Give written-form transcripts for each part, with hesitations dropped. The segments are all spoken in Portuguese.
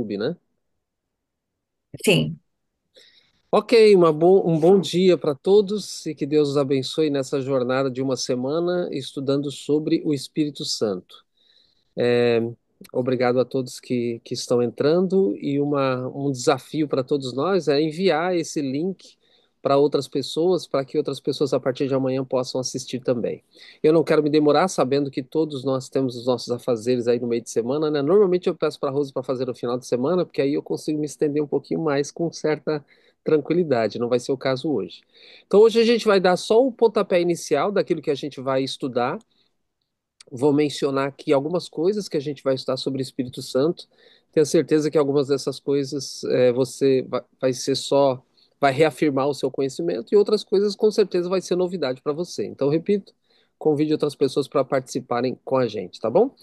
né? Sim. Ok, um bom dia para todos e que Deus os abençoe nessa jornada de uma semana estudando sobre o Espírito Santo. É, Obrigado a todos que estão entrando e um desafio para todos nós é enviar esse link para outras pessoas, para que outras pessoas a partir de amanhã possam assistir também. Eu não quero me demorar, sabendo que todos nós temos os nossos afazeres aí no meio de semana, né? Normalmente eu peço para a Rose para fazer no final de semana, porque aí eu consigo me estender um pouquinho mais com certa tranquilidade. Não vai ser o caso hoje. Então hoje a gente vai dar só o pontapé inicial daquilo que a gente vai estudar. Vou mencionar aqui algumas coisas que a gente vai estudar sobre o Espírito Santo. Tenho certeza que algumas dessas coisas você vai ser só, vai reafirmar o seu conhecimento e outras coisas com certeza vai ser novidade para você. Então, repito, convide outras pessoas para participarem com a gente, tá bom?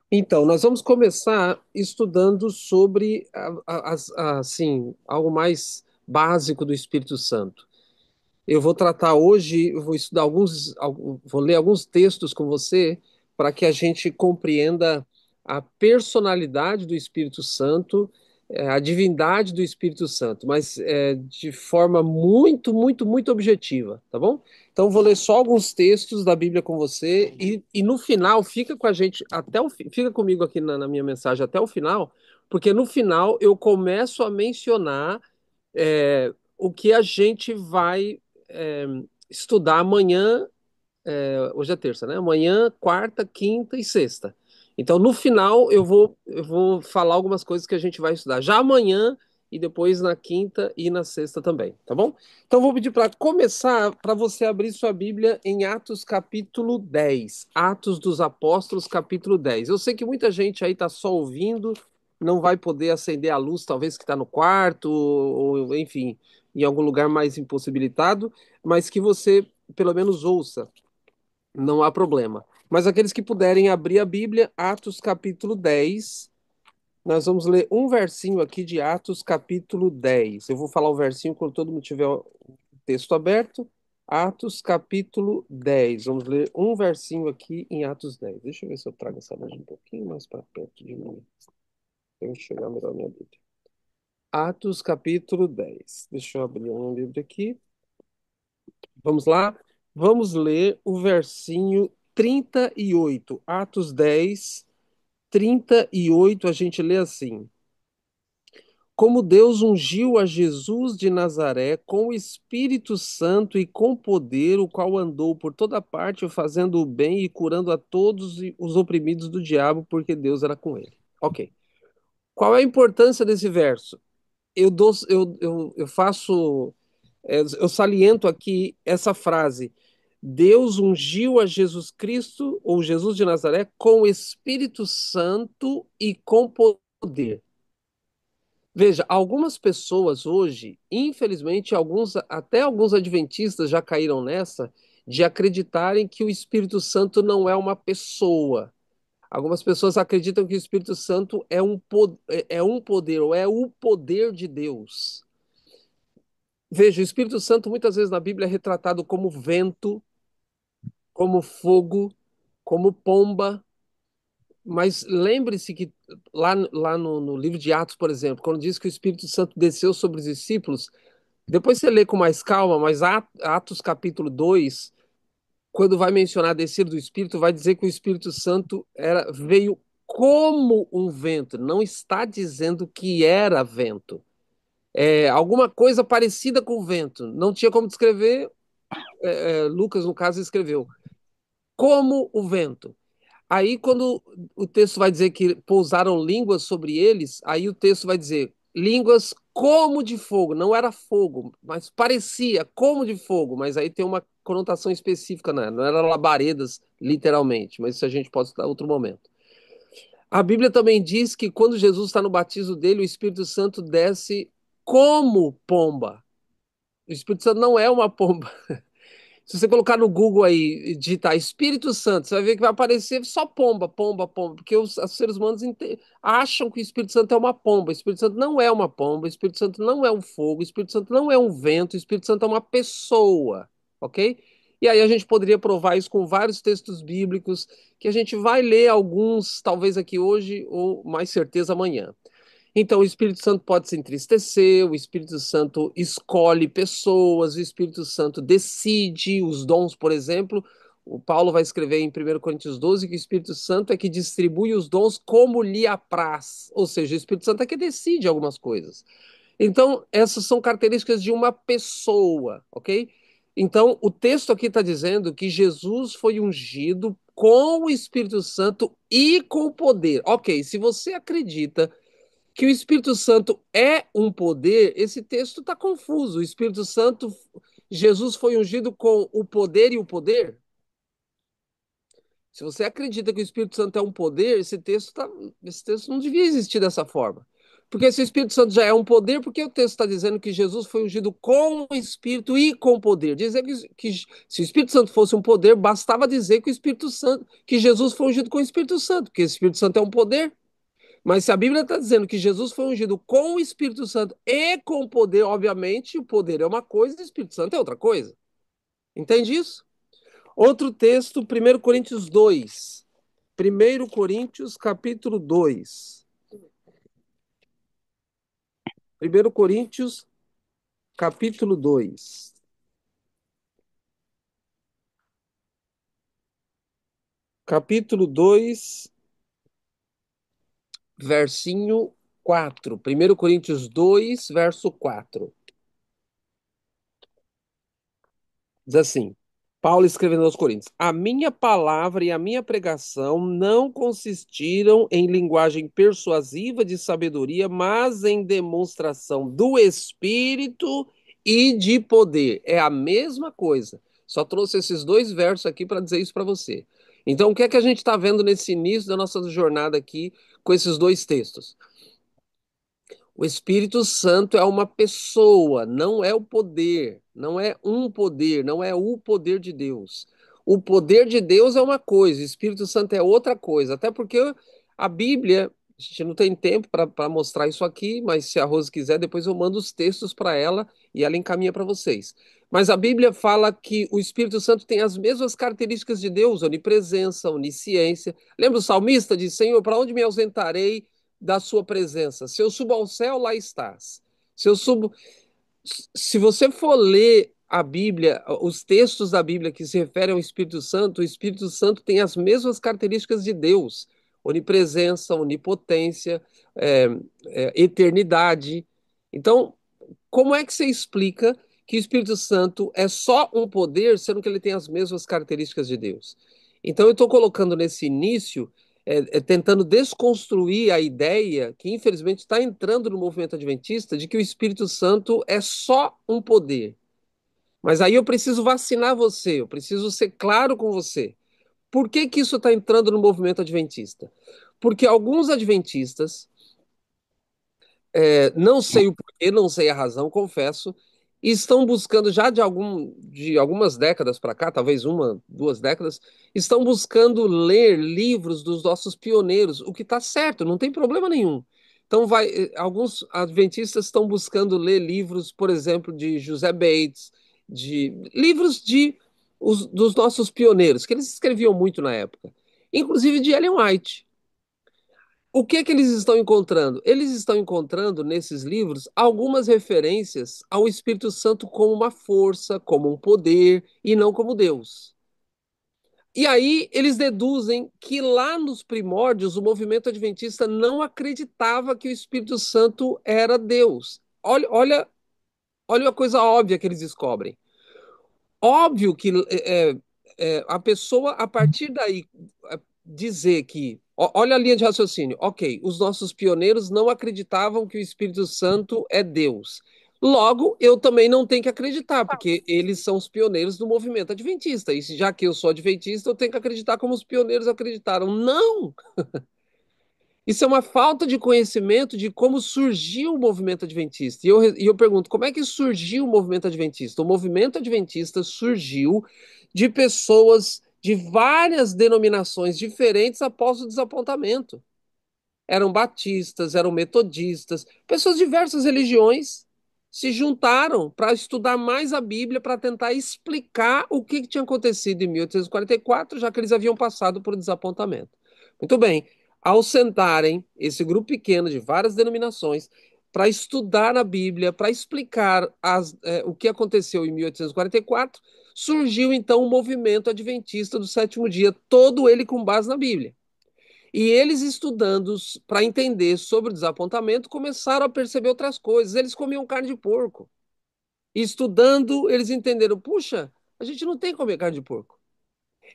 Então, nós vamos começar estudando sobre assim, algo mais básico do Espírito Santo. Eu vou tratar hoje, eu vou estudar vou ler alguns textos com você para que a gente compreenda a personalidade do Espírito Santo, a divindade do Espírito Santo, mas de forma muito objetiva, tá bom? Então vou ler só alguns textos da Bíblia com você e no final fica com a gente fica comigo aqui na minha mensagem até o final, porque no final eu começo a mencionar o que a gente vai é, estudar amanhã, hoje é terça, né? Amanhã, quarta, quinta e sexta. Então, no final, eu vou falar algumas coisas que a gente vai estudar já amanhã e depois na quinta e na sexta também, tá bom? Então, vou pedir para começar, para você abrir sua Bíblia em Atos capítulo 10. Atos dos Apóstolos, capítulo 10. Eu sei que muita gente aí está só ouvindo, não vai poder acender a luz, talvez que está no quarto, ou enfim, em algum lugar mais impossibilitado, mas que você pelo menos ouça, não há problema. Mas aqueles que puderem abrir a Bíblia, Atos capítulo 10, nós vamos ler um versinho aqui de Atos capítulo 10. Eu vou falar o versinho quando todo mundo tiver o texto aberto. Atos capítulo 10. Vamos ler um versinho aqui em Atos 10. Deixa eu ver se eu trago essa imagem um pouquinho mais para perto de mim. Para enxergar melhor a minha Bíblia. Atos capítulo 10. Deixa eu abrir um livro aqui. Vamos lá? Vamos ler o versinho 38. Atos 10, 38. A gente lê assim: Como Deus ungiu a Jesus de Nazaré com o Espírito Santo e com poder, o qual andou por toda parte fazendo o bem e curando a todos os oprimidos do diabo, porque Deus era com ele. Ok. Qual é a importância desse verso? Eu faço eu saliento aqui essa frase: Deus ungiu a Jesus Cristo, ou Jesus de Nazaré, com o Espírito Santo e com poder. Veja, algumas pessoas hoje, infelizmente, até alguns adventistas já caíram nessa, de acreditarem que o Espírito Santo não é uma pessoa. Algumas pessoas acreditam que o Espírito Santo é um poder, ou é o poder de Deus. Veja, o Espírito Santo muitas vezes na Bíblia é retratado como vento, como fogo, como pomba, mas lembre-se que lá no livro de Atos, por exemplo, quando diz que o Espírito Santo desceu sobre os discípulos, depois você lê com mais calma, mas Atos capítulo 2, quando vai mencionar a descer do Espírito, vai dizer que o Espírito Santo veio como um vento, não está dizendo que era vento. É alguma coisa parecida com o vento. Não tinha como descrever, Lucas, no caso, escreveu como o vento. Aí, quando o texto vai dizer que pousaram línguas sobre eles, aí o texto vai dizer línguas como de fogo. Não era fogo, mas parecia como de fogo. Mas aí tem uma conotação específica, né? Não era labaredas, literalmente, mas isso a gente pode estudar em outro momento. A Bíblia também diz que quando Jesus está no batismo dele, o Espírito Santo desce como pomba. O Espírito Santo não é uma pomba. Se você colocar no Google aí, digitar Espírito Santo, você vai ver que vai aparecer só pomba, pomba, pomba, porque os seres humanos acham que o Espírito Santo é uma pomba. O Espírito Santo não é uma pomba, o Espírito Santo não é um fogo, o Espírito Santo não é um vento, o Espírito Santo é uma pessoa, ok? E aí a gente poderia provar isso com vários textos bíblicos, que a gente vai ler alguns, talvez aqui hoje, ou mais certeza amanhã. Então, o Espírito Santo pode se entristecer, o Espírito Santo escolhe pessoas, o Espírito Santo decide os dons, por exemplo. O Paulo vai escrever em 1 Coríntios 12 que o Espírito Santo é que distribui os dons como lhe apraz. Ou seja, o Espírito Santo é que decide algumas coisas. Então, essas são características de uma pessoa, ok? Então, o texto aqui está dizendo que Jesus foi ungido com o Espírito Santo e com poder. Ok, se você acredita que o Espírito Santo é um poder, esse texto está confuso. O Espírito Santo, Jesus foi ungido com o poder e o poder? Se você acredita que o Espírito Santo é um poder, esse texto não devia existir dessa forma. Porque se o Espírito Santo já é um poder, por que o texto está dizendo que Jesus foi ungido com o Espírito e com poder? Dizer que se o Espírito Santo fosse um poder, bastava dizer que o Espírito Santo, que Jesus foi ungido com o Espírito Santo, porque o Espírito Santo é um poder. Mas se a Bíblia está dizendo que Jesus foi ungido com o Espírito Santo e com poder, obviamente, o poder é uma coisa e o Espírito Santo é outra coisa. Entende isso? Outro texto, 1 Coríntios 2. 1 Coríntios, capítulo 2. 1 Coríntios, capítulo 2. Capítulo 2, versinho 4. 1 Coríntios 2, verso 4. Diz assim: Paulo escrevendo aos Coríntios: A minha palavra e a minha pregação não consistiram em linguagem persuasiva de sabedoria, mas em demonstração do Espírito e de poder. É a mesma coisa. Só trouxe esses dois versos aqui para dizer isso para você. Então, o que é que a gente está vendo nesse início da nossa jornada aqui com esses dois textos? O Espírito Santo é uma pessoa, não é o poder, não é um poder, não é o poder de Deus. O poder de Deus é uma coisa, o Espírito Santo é outra coisa. Até porque a Bíblia, a gente não tem tempo para mostrar isso aqui, mas se a Rose quiser, depois eu mando os textos para ela e ela encaminha para vocês. Mas a Bíblia fala que o Espírito Santo tem as mesmas características de Deus, onipresença, onisciência. Lembra o salmista? Diz: Senhor, para onde me ausentarei da sua presença? Se eu subo ao céu, lá estás. Se eu subo, se você for ler a Bíblia, os textos da Bíblia que se referem ao Espírito Santo, o Espírito Santo tem as mesmas características de Deus: onipresença, onipotência, é, eternidade. Então, como é que você explica que o Espírito Santo é só um poder, sendo que ele tem as mesmas características de Deus? Então, eu estou colocando nesse início, tentando desconstruir a ideia que, infelizmente, está entrando no movimento adventista de que o Espírito Santo é só um poder. Mas aí eu preciso vacinar você, eu preciso ser claro com você. Por que que isso está entrando no movimento adventista? Porque alguns adventistas, não sei o porquê, não sei a razão, confesso, e estão buscando já de algumas décadas para cá, talvez uma, duas décadas, estão buscando ler livros dos nossos pioneiros, o que está certo, não tem problema nenhum. Então alguns adventistas estão buscando ler livros, por exemplo, de José Bates, de livros dos nossos pioneiros, que eles escreviam muito na época, inclusive de Ellen White. O que é que eles estão encontrando? Eles estão encontrando nesses livros algumas referências ao Espírito Santo como uma força, como um poder e não como Deus. E aí eles deduzem que lá nos primórdios o movimento adventista não acreditava que o Espírito Santo era Deus. Olha a coisa óbvia que eles descobrem. Óbvio que a pessoa, a partir daí, dizer que. Olha a linha de raciocínio. Ok, os nossos pioneiros não acreditavam que o Espírito Santo é Deus. Logo, eu também não tenho que acreditar, porque eles são os pioneiros do movimento adventista. E já que eu sou adventista, eu tenho que acreditar como os pioneiros acreditaram. Não! Isso é uma falta de conhecimento de como surgiu o movimento adventista. E eu pergunto, como é que surgiu o movimento adventista? O movimento adventista surgiu de pessoas de várias denominações diferentes após o desapontamento. Eram batistas, eram metodistas, pessoas de diversas religiões se juntaram para estudar mais a Bíblia, para tentar explicar o que tinha acontecido em 1844, já que eles haviam passado por desapontamento. Muito bem. Ao sentarem, esse grupo pequeno de várias denominações, para estudar a Bíblia, para explicar o que aconteceu em 1844, surgiu então o movimento adventista do sétimo dia, todo ele com base na Bíblia. E eles estudando para entender sobre o desapontamento, começaram a perceber outras coisas. Eles comiam carne de porco. E estudando, eles entenderam: puxa, a gente não tem que comer carne de porco.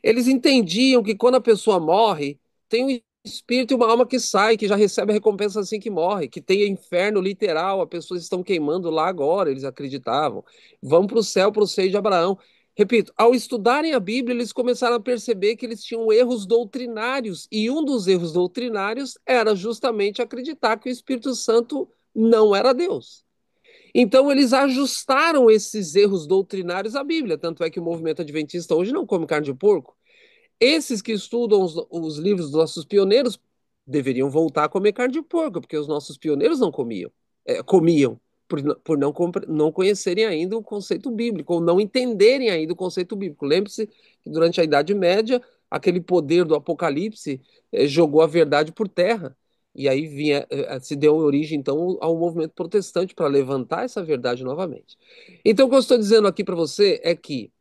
Eles entendiam que quando a pessoa morre, tem um espírito e uma alma que sai, que já recebe a recompensa assim que morre, que tem inferno literal, as pessoas estão queimando lá agora, eles acreditavam. Vão para o céu, para o seio de Abraão. Repito, ao estudarem a Bíblia, eles começaram a perceber que eles tinham erros doutrinários, e um dos erros doutrinários era justamente acreditar que o Espírito Santo não era Deus. Então, eles ajustaram esses erros doutrinários à Bíblia. Tanto é que o movimento adventista hoje não come carne de porco. Esses que estudam os livros dos nossos pioneiros deveriam voltar a comer carne de porco, porque os nossos pioneiros não comiam. Comiam, por não conhecerem ainda o conceito bíblico, ou não entenderem ainda o conceito bíblico. Lembre-se que durante a Idade Média, aquele poder do Apocalipse jogou a verdade por terra. E aí se deu origem, então, ao movimento protestante para levantar essa verdade novamente. Então, o que eu estou dizendo aqui para você é que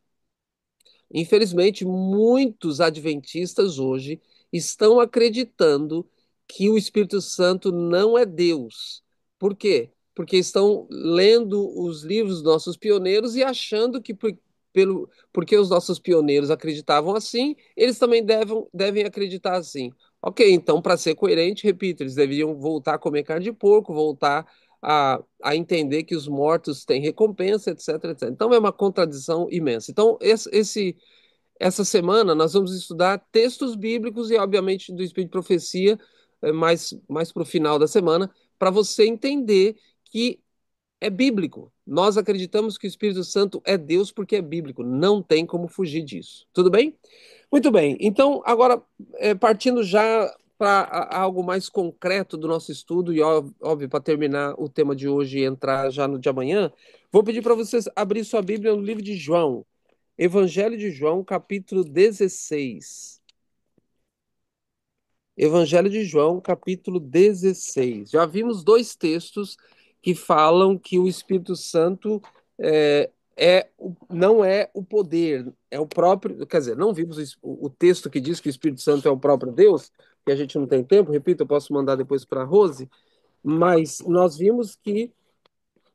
infelizmente, muitos adventistas hoje estão acreditando que o Espírito Santo não é Deus. Por quê? Porque estão lendo os livros dos nossos pioneiros e achando que porque os nossos pioneiros acreditavam assim, eles também devem acreditar assim. Ok, então, para ser coerente, repito, eles deveriam voltar a comer carne de porco, voltar a entender que os mortos têm recompensa, etc, etc. Então, é uma contradição imensa. Então, essa semana nós vamos estudar textos bíblicos e, obviamente, do Espírito de Profecia, mais para o final da semana, para você entender que é bíblico. Nós acreditamos que o Espírito Santo é Deus porque é bíblico. Não tem como fugir disso. Tudo bem? Muito bem. Então, agora, partindo já para algo mais concreto do nosso estudo, e óbvio, para terminar o tema de hoje e entrar já no de amanhã, vou pedir para vocês abrir sua Bíblia no livro de João. Evangelho de João, capítulo 16. Evangelho de João, capítulo 16. Já vimos dois textos que falam que o Espírito Santo não é o poder, é o próprio. Quer dizer, não vimos o texto que diz que o Espírito Santo é o próprio Deus, que a gente não tem tempo, repito, eu posso mandar depois para a Rose, mas nós vimos que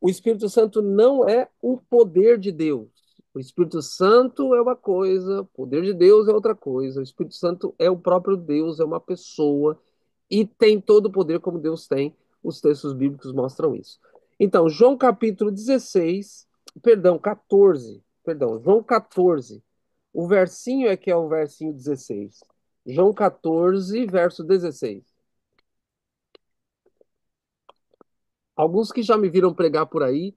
o Espírito Santo não é o poder de Deus. O Espírito Santo é uma coisa, o poder de Deus é outra coisa. O Espírito Santo é o próprio Deus, é uma pessoa e tem todo o poder como Deus tem. Os textos bíblicos mostram isso. Então, João capítulo 16, perdão, 14, perdão, João 14. O versinho é que é o versinho 16. João 14, verso 16. Alguns que já me viram pregar por aí,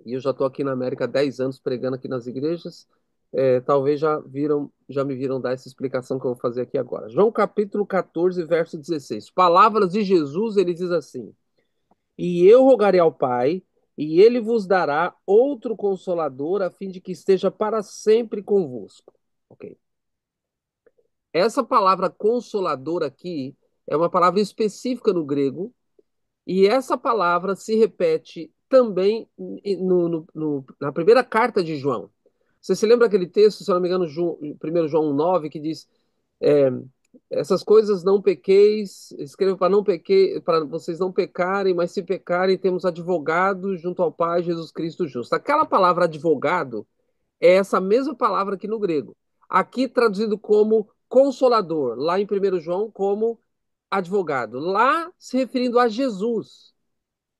e eu já estou aqui na América há 10 anos pregando aqui nas igrejas, talvez já me viram dar essa explicação que eu vou fazer aqui agora. João capítulo 14, verso 16. Palavras de Jesus, ele diz assim: E eu rogarei ao Pai, e ele vos dará outro consolador, a fim de que esteja para sempre convosco. Ok. Essa palavra consolador aqui é uma palavra específica no grego, e essa palavra se repete também na primeira carta de João. Você se lembra aquele texto, se eu não me engano, 1 João 9, que diz: é, essas coisas não pequeis, escreva para não pequei, para vocês não pecarem, mas se pecarem, temos advogado junto ao Pai, Jesus Cristo justo. Aquela palavra advogado é essa mesma palavra aqui no grego. Aqui traduzido como consolador, lá em 1 João como advogado, lá se referindo a Jesus.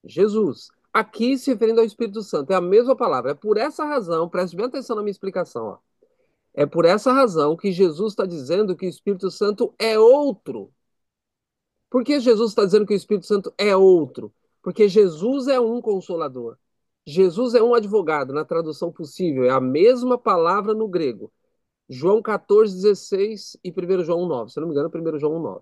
Jesus. Aqui se referindo ao Espírito Santo, é a mesma palavra. É por essa razão, preste bem atenção na minha explicação, ó. É por essa razão que Jesus está dizendo que o Espírito Santo é outro. Por que Jesus está dizendo que o Espírito Santo é outro? Porque Jesus é um consolador. Jesus é um advogado, na tradução possível, é a mesma palavra no grego. João 14, 16 e 1 João 9. Se eu não me engano, 1 João 9.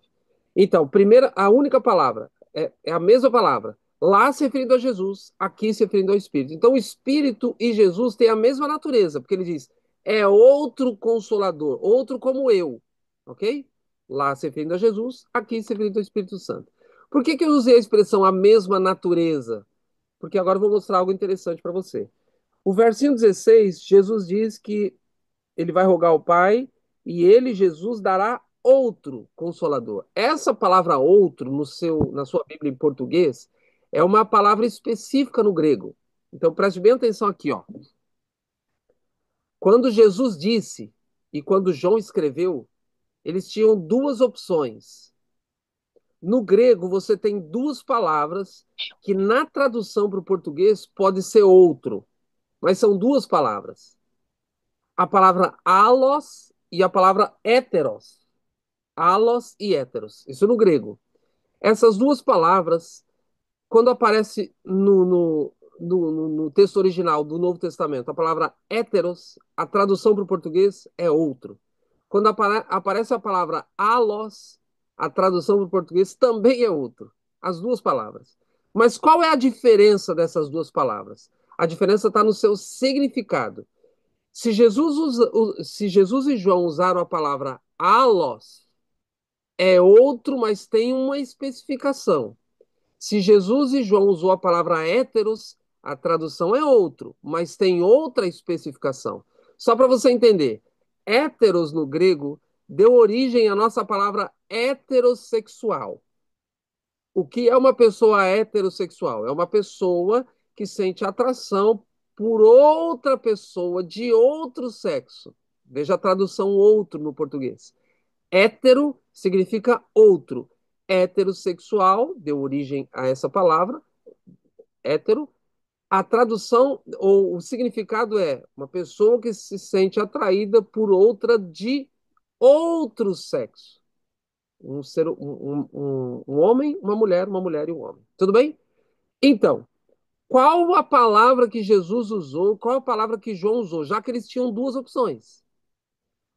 Então, a única palavra é a mesma palavra. Lá se referindo a Jesus, aqui se referindo ao Espírito. Então, o Espírito e Jesus têm a mesma natureza, porque ele diz: é outro consolador, outro como eu. Ok? Lá se referindo a Jesus, aqui se referindo ao Espírito Santo. Por que que eu usei a expressão a mesma natureza? Porque agora eu vou mostrar algo interessante para você. O versinho 16, Jesus diz que ele vai rogar ao Pai e ele, Jesus, dará outro consolador. Essa palavra outro, na sua Bíblia em português, é uma palavra específica no grego. Então preste bem atenção aqui, ó. Quando Jesus disse e quando João escreveu, eles tinham duas opções. No grego, você tem duas palavras que na tradução para o português pode ser outro, mas são duas palavras. A palavra allos e a palavra héteros. Allos e héteros. Isso no grego. Essas duas palavras, quando aparece no texto original do Novo Testamento, a palavra héteros, a tradução para o português é outro. Quando aparece a palavra allos, a tradução para o português também é outro. As duas palavras. Mas qual é a diferença dessas duas palavras? A diferença está no seu significado. Se Jesus e João usaram a palavra allos, é outro, mas tem uma especificação. Se Jesus e João usou a palavra héteros, a tradução é outro, mas tem outra especificação. Só para você entender, héteros no grego deu origem à nossa palavra heterossexual. O que é uma pessoa heterossexual? É uma pessoa que sente atração por outra pessoa de outro sexo. Veja a tradução outro no português. Hétero significa outro. Heterossexual deu origem a essa palavra, hétero. A tradução ou o significado é uma pessoa que se sente atraída por outra de outro sexo. Um homem, uma mulher e um homem. Tudo bem? Então, qual a palavra que Jesus usou? Qual a palavra que João usou? Já que eles tinham duas opções.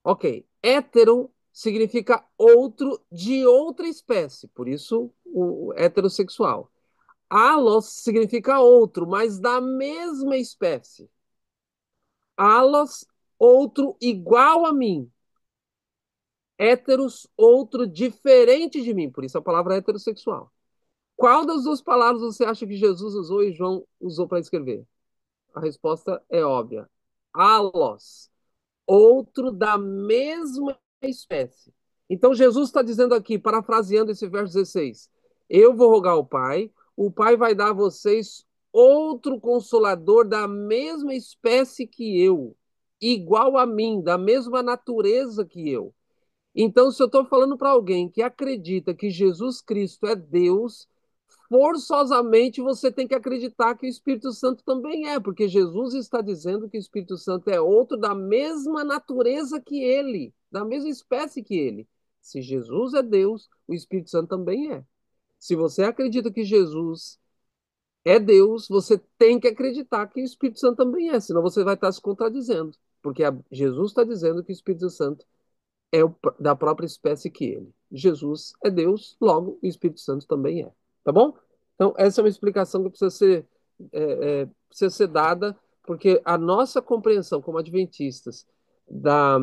Ok. Hétero significa outro de outra espécie, por isso o heterossexual. Alos significa outro, mas da mesma espécie. Alos, outro igual a mim. Héteros, outro diferente de mim, por isso a palavra heterossexual. Qual das duas palavras você acha que Jesus usou e João usou para escrever? A resposta é óbvia. Alos, outro da mesma espécie. Então Jesus está dizendo aqui, parafraseando esse verso 16: eu vou rogar ao Pai, o Pai vai dar a vocês outro consolador da mesma espécie que eu, igual a mim, da mesma natureza que eu. Então, se eu estou falando para alguém que acredita que Jesus Cristo é Deus, forçosamente você tem que acreditar que o Espírito Santo também é, porque Jesus está dizendo que o Espírito Santo é outro da mesma natureza que ele, da mesma espécie que ele. Se Jesus é Deus, o Espírito Santo também é. Se você acredita que Jesus é Deus, você tem que acreditar que o Espírito Santo também é, senão você vai estar se contradizendo, porque Jesus está dizendo que o Espírito Santo é da própria espécie que ele. Jesus é Deus, logo o Espírito Santo também é. Tá bom? Então, essa é uma explicação que precisa ser dada, porque a nossa compreensão como adventistas da,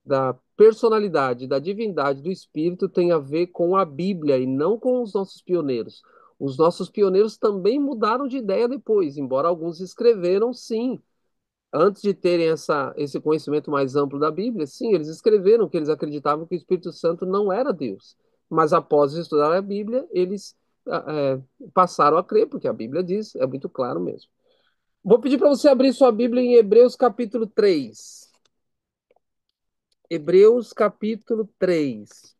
da personalidade, da divindade do Espírito tem a ver com a Bíblia e não com os nossos pioneiros. Os nossos pioneiros também mudaram de ideia depois, embora alguns escreveram, sim, antes de terem esse conhecimento mais amplo da Bíblia, sim, eles escreveram que eles acreditavam que o Espírito Santo não era Deus. Mas após estudar a Bíblia, eles passaram a crer, porque a Bíblia diz, é muito claro mesmo. Vou pedir para você abrir sua Bíblia em Hebreus capítulo 3. Hebreus capítulo 3.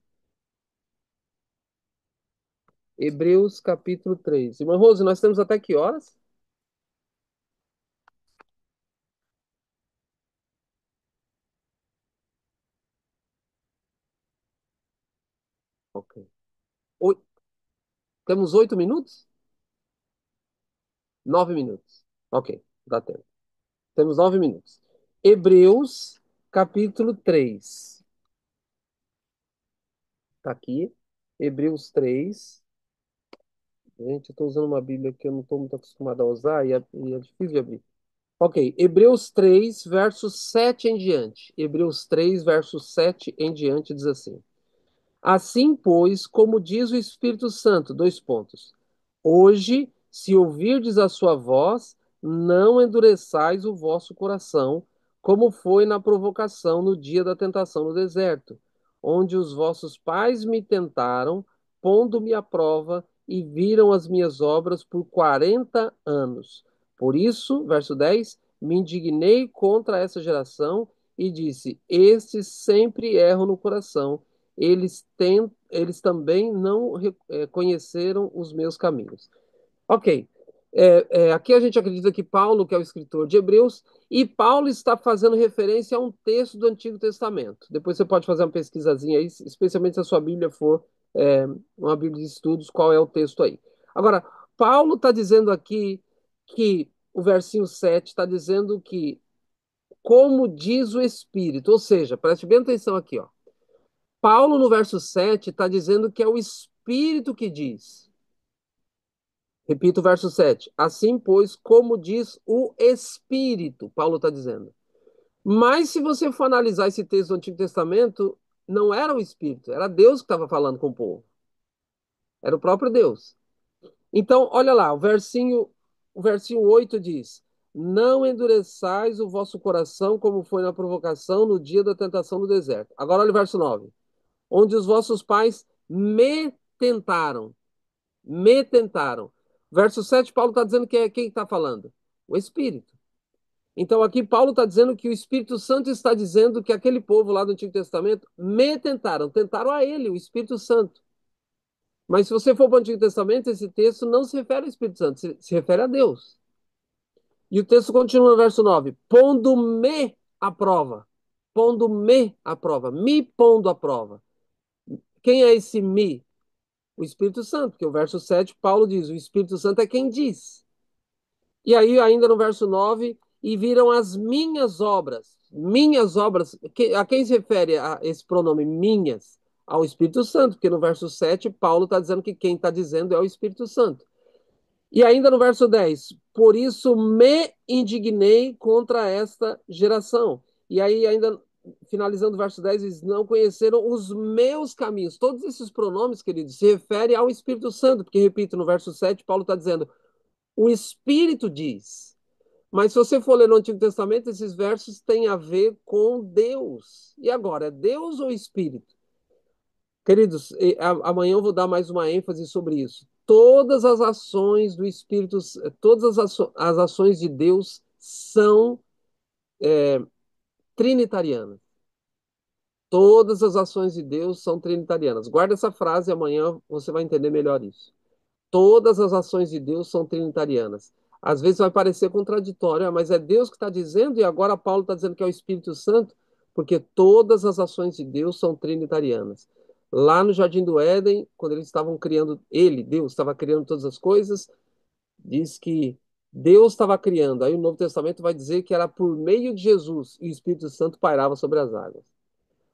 Hebreus capítulo 3. Irmã Rose, nós temos até que horas? Ok. Oi- Temos 8 minutos? 9 minutos. Ok, dá tempo. Temos 9 minutos. Hebreus, capítulo 3. Está aqui. Hebreus 3. Gente, eu estou usando uma Bíblia que eu não estou muito acostumado a usar e é difícil de abrir. Ok, Hebreus 3, verso 7 em diante. Hebreus 3, verso 7 em diante diz assim: Assim, pois, como diz o Espírito Santo, dois pontos. Hoje, se ouvirdes a sua voz, não endureçais o vosso coração, como foi na provocação no dia da tentação no deserto, onde os vossos pais me tentaram, pondo-me à prova, e viram as minhas obras por 40 anos. Por isso, verso 10, me indignei contra essa geração e disse: estes sempre erram no coração, eles também não conheceram os meus caminhos. Ok. Aqui a gente acredita que Paulo, que é o escritor de Hebreus, e Paulo está fazendo referência a um texto do Antigo Testamento. Depois você pode fazer uma pesquisazinha aí, especialmente se a sua Bíblia for uma Bíblia de estudos, qual é o texto aí. Agora, Paulo está dizendo aqui que o versinho 7 está dizendo que, como diz o Espírito, ou seja, preste bem atenção aqui, ó. Paulo, no verso 7 está dizendo que é o Espírito que diz. Repito o verso 7. Assim, pois, como diz o Espírito, Paulo está dizendo. Mas se você for analisar esse texto do Antigo Testamento, não era o Espírito, era Deus que estava falando com o povo. Era o próprio Deus. Então, olha lá, o versinho 8 diz: não endureçais o vosso coração como foi na provocação no dia da tentação no deserto. Agora olha o verso 9. Onde os vossos pais me tentaram. Me tentaram. Verso 7, Paulo está dizendo que é quem está falando? O Espírito. Então aqui Paulo está dizendo que o Espírito Santo está dizendo que aquele povo lá do Antigo Testamento me tentaram. Tentaram a ele, o Espírito Santo. Mas se você for para o Antigo Testamento, esse texto não se refere ao Espírito Santo, se refere a Deus. E o texto continua no verso 9: pondo-me à prova. Pondo-me à prova. Me pondo à prova. Quem é esse me? O Espírito Santo, porque o verso 7, Paulo diz: o Espírito Santo é quem diz. E aí, ainda no verso 9, e viram as minhas obras. Minhas obras. A quem se refere a esse pronome minhas? Ao Espírito Santo, porque no verso 7, Paulo está dizendo que quem está dizendo é o Espírito Santo. E ainda no verso 10, por isso me indignei contra esta geração. E aí, ainda finalizando o verso 10, diz: não conheceram os meus caminhos. Todos esses pronomes, queridos, se referem ao Espírito Santo, porque, repito, no verso 7, Paulo está dizendo: o Espírito diz. Mas se você for ler no Antigo Testamento, esses versos têm a ver com Deus. E agora, é Deus ou Espírito? Queridos, amanhã eu vou dar mais uma ênfase sobre isso. Todas as ações do Espírito, todas as ações de Deus são trinitarianas. Todas as ações de Deus são trinitarianas. Guarda essa frase, amanhã você vai entender melhor isso. Todas as ações de Deus são trinitarianas. Às vezes vai parecer contraditório, mas é Deus que está dizendo, e agora Paulo está dizendo que é o Espírito Santo, porque todas as ações de Deus são trinitarianas. Lá no Jardim do Éden, quando eles estavam criando, Deus, estava criando todas as coisas, diz que Deus estava criando. Aí o Novo Testamento vai dizer que era por meio de Jesus e o Espírito Santo pairava sobre as águas.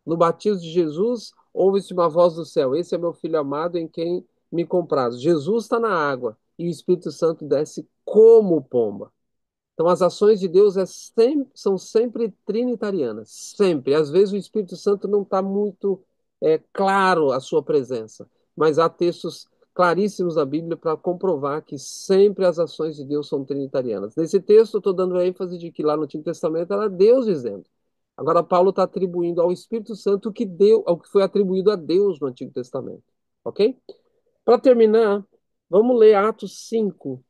No batismo de Jesus, ouve-se uma voz do céu: esse é meu filho amado em quem me comprazo. Jesus está na água e o Espírito Santo desce como pomba. Então, as ações de Deus são sempre trinitarianas, sempre. Às vezes o Espírito Santo não está muito claro a sua presença, mas há textos claríssimos da Bíblia para comprovar que sempre as ações de Deus são trinitarianas. Nesse texto, eu estou dando ênfase de que lá no Antigo Testamento era Deus dizendo. Agora, Paulo está atribuindo ao Espírito Santo o que foi atribuído a Deus no Antigo Testamento. Ok? Para terminar, vamos ler Atos 5.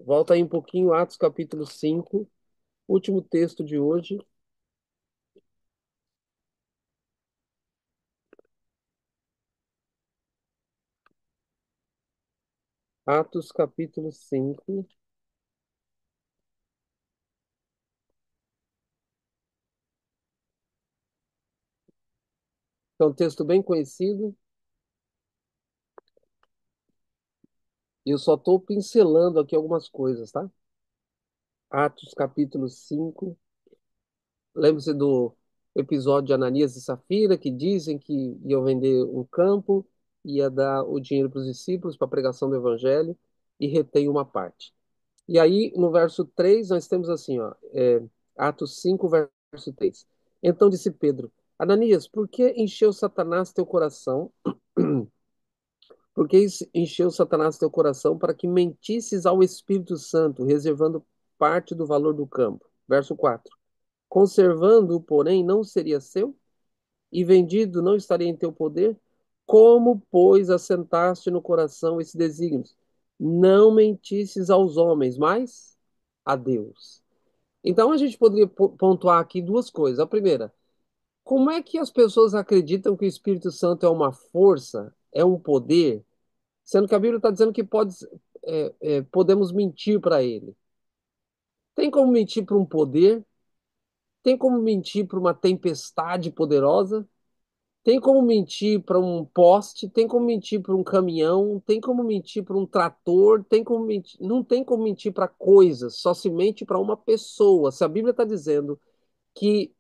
Volta aí um pouquinho, Atos capítulo 5, último texto de hoje. Atos capítulo 5. É um texto bem conhecido. E eu só estou pincelando aqui algumas coisas, tá? Atos capítulo 5. Lembre-se do episódio de Ananias e Safira, que dizem que iam vender um campo, ia dar o dinheiro para os discípulos para a pregação do evangelho e retém uma parte. E aí, no verso 3 nós temos assim, ó, Atos 5 verso 3. Então disse Pedro: Ananias, por que encheu Satanás teu coração? Por que encheu Satanás teu coração para que mentisses ao Espírito Santo, reservando parte do valor do campo? Verso 4. Conservando-o, porém, não seria seu? E vendido não estaria em teu poder? Como, pois, assentaste no coração esse desígnio? Não mentisses aos homens, mas a Deus. Então a gente poderia pontuar aqui duas coisas. A primeira, como é que as pessoas acreditam que o Espírito Santo é uma força, é um poder, sendo que a Bíblia está dizendo que podemos mentir para ele? Tem como mentir para um poder? Tem como mentir para uma tempestade poderosa? Tem como mentir para um poste, tem como mentir para um caminhão, tem como mentir para um trator, tem como mentir, não tem como mentir para coisas, só se mente para uma pessoa. Se a Bíblia está dizendo que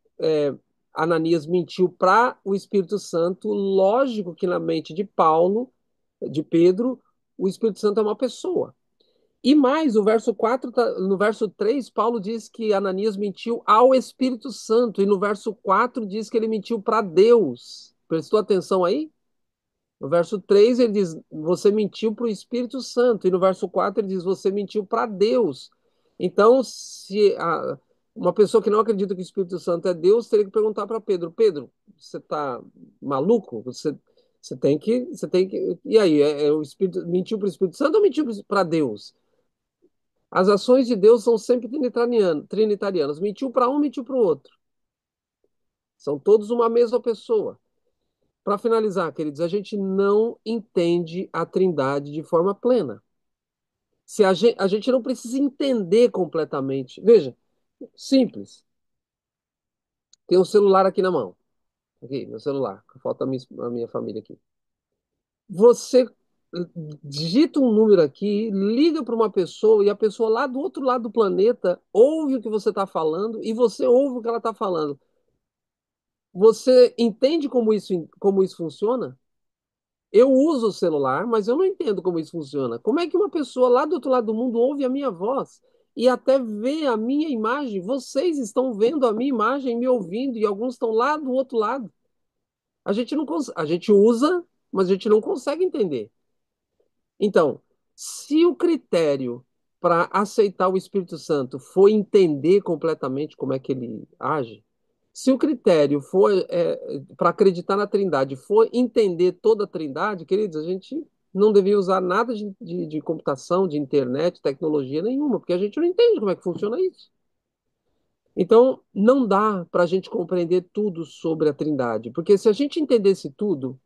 Ananias mentiu para o Espírito Santo, lógico que na mente de Paulo, de Pedro, o Espírito Santo é uma pessoa. E mais, o verso 4 no verso 3, Paulo diz que Ananias mentiu ao Espírito Santo, e no verso 4 diz que ele mentiu para Deus. Prestou atenção aí? No verso 3 ele diz: Você mentiu para o Espírito Santo. E no verso 4 ele diz: Você mentiu para Deus. Então, se uma pessoa que não acredita que o Espírito Santo é Deus, teria que perguntar para Pedro: Pedro, você está maluco? Você tem que. E aí, o Espírito mentiu para o Espírito Santo ou mentiu para Deus? As ações de Deus são sempre trinitarianas. Mentiu para um, mentiu para o outro. São todos uma mesma pessoa. Para finalizar, queridos, a gente não entende a Trindade de forma plena. Se a gente não precisa entender completamente. Veja, simples. Tem um celular aqui na mão. Aqui, meu celular. Falta a minha família aqui. Você digita um número aqui, liga para uma pessoa e a pessoa lá do outro lado do planeta ouve o que você está falando e você ouve o que ela está falando. Você entende como isso funciona? Eu uso o celular, mas eu não entendo como isso funciona. Como é que uma pessoa lá do outro lado do mundo ouve a minha voz e até vê a minha imagem? Vocês estão vendo a minha imagem, me ouvindo, e alguns estão lá do outro lado. A gente não a gente usa, mas a gente não consegue entender. Então, se o critério para aceitar o Espírito Santo for entender completamente como é que ele age, se o critério for para acreditar na Trindade for entender toda a Trindade, queridos, a gente não devia usar nada de computação, de internet, tecnologia nenhuma, porque a gente não entende como é que funciona isso. Então, não dá para a gente compreender tudo sobre a Trindade, porque se a gente entendesse tudo,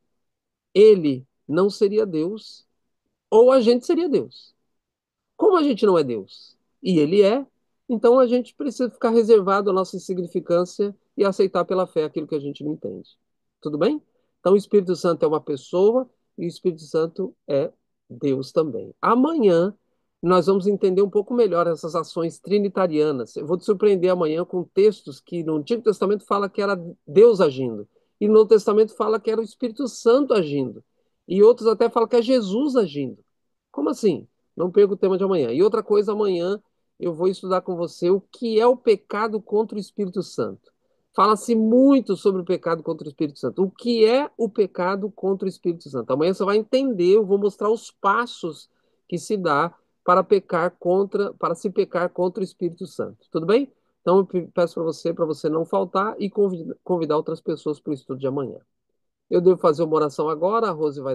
ele não seria Deus, ou a gente seria Deus. Como a gente não é Deus e ele é, então a gente precisa ficar reservado à nossa insignificância e aceitar pela fé aquilo que a gente não entende. Tudo bem? Então o Espírito Santo é uma pessoa e o Espírito Santo é Deus também. Amanhã nós vamos entender um pouco melhor essas ações trinitarianas. Eu vou te surpreender amanhã com textos que no Antigo Testamento fala que era Deus agindo e no Novo Testamento fala que era o Espírito Santo agindo e outros até falam que é Jesus agindo. Como assim? Não perca o tema de amanhã. E outra coisa, amanhã eu vou estudar com você o que é o pecado contra o Espírito Santo. Fala-se muito sobre o pecado contra o Espírito Santo. O que é o pecado contra o Espírito Santo? Amanhã você vai entender, eu vou mostrar os passos que se dá para se pecar contra o Espírito Santo. Tudo bem? Então eu peço para você não faltar e convidar outras pessoas para o estudo de amanhã. Eu devo fazer uma oração agora, a Rose vai dar